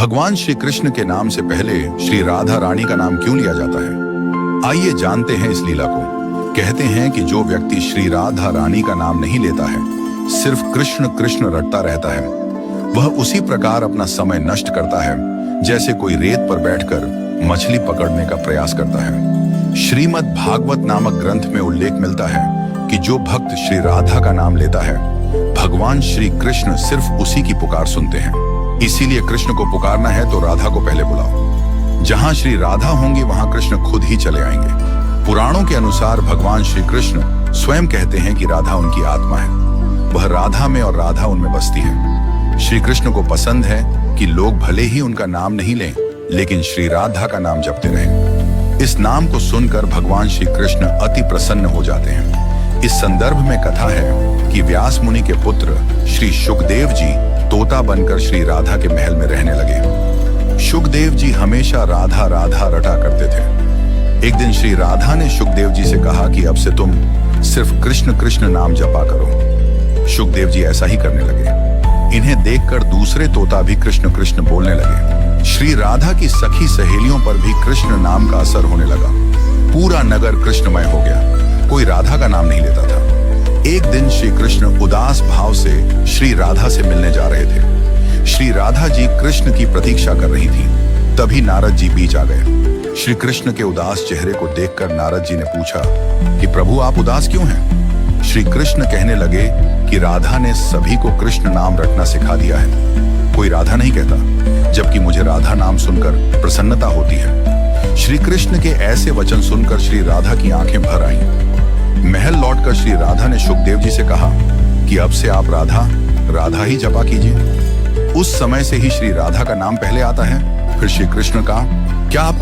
भगवान श्री कृष्ण के नाम से पहले श्री राधा रानी का नाम क्यों लिया जाता है? आइए जानते हैं इस लीला को। कहते हैं कि जो व्यक्ति श्री राधा रानी का नाम नहीं लेता है, सिर्फ कृष्ण कृष्ण रटता रहता है, वह उसी प्रकार अपना समय नष्ट करता है जैसे कोई रेत पर बैठकर मछली पकड़ने का प्रयास करता है। श्रीमद् भागवत नामक ग्रंथ में उल्लेख मिलता है कि जो भक्त श्री राधा का नाम लेता है, भगवान श्री कृष्ण सिर्फ उसी की पुकार सुनते हैं। इसीलिए कृष्ण को पुकारना है तो राधा को पहले बुलाओ। जहां श्री राधा होंगे वहां कृष्ण खुद ही चले आएंगे। पुराणों के अनुसार भगवान श्री कृष्ण स्वयं कहते हैं कि राधा उनकी आत्मा है, वह राधा में और राधा उनमें बसती है। श्री कृष्ण को पसंद है कि लोग भले ही उनका नाम नहीं लें, लेकिन श्री राधा का नाम जपते रहें। इस नाम को सुनकर भगवान श्री कृष्ण अति प्रसन्न हो जाते हैं। इस संदर्भ में कथा है कि व्यास मुनि के पुत्र श्री शुकदेव जी तोता बनकर श्री राधा के महल में रहने लगे। शुकदेव जी हमेशा राधा राधा रटा करते थे। एक दिन श्री राधा ने शुकदेव जी से कहा कि अब से तुम सिर्फ कृष्ण कृष्ण नाम जपा करो। शुकदेव जी ऐसा ही करने लगे। इन्हें देखकर दूसरे तोता भी कृष्ण कृष्ण बोलने लगे। श्री राधा की सखी सहेलियों पर भी कृष्ण नाम का असर होने लगा। पूरा नगर कृष्णमय हो गया, कोई राधा का नाम नहीं लेता था। एक दिन श्री कृष्ण उदास भाव से श्री राधा से मिलने जा रहे थे। श्री राधा जी कृष्ण की प्रतीक्षा कर रही थी। तभी नारद जी बीच आ गए। श्री कृष्ण के उदास चेहरे को देखकर नारद जी ने पूछा कि प्रभु आप उदास क्यों हैं? श्री कृष्ण कहने लगे कि राधा ने सभी को कृष्ण नाम रटना सिखा दिया है, कोई राधा नहीं कहता, जबकि मुझे राधा नाम सुनकर प्रसन्नता होती है। श्री कृष्ण के ऐसे वचन सुनकर श्री राधा की आंखें भर आईं। महल लौटकर श्री राधा ने शुकदेव जी से कहा कि अब से आप राधा राधा ही जपा कीजिए। उस समय से ही श्री राधा का नाम पहले आता है। फिर श्री कृष्ण का क्या आप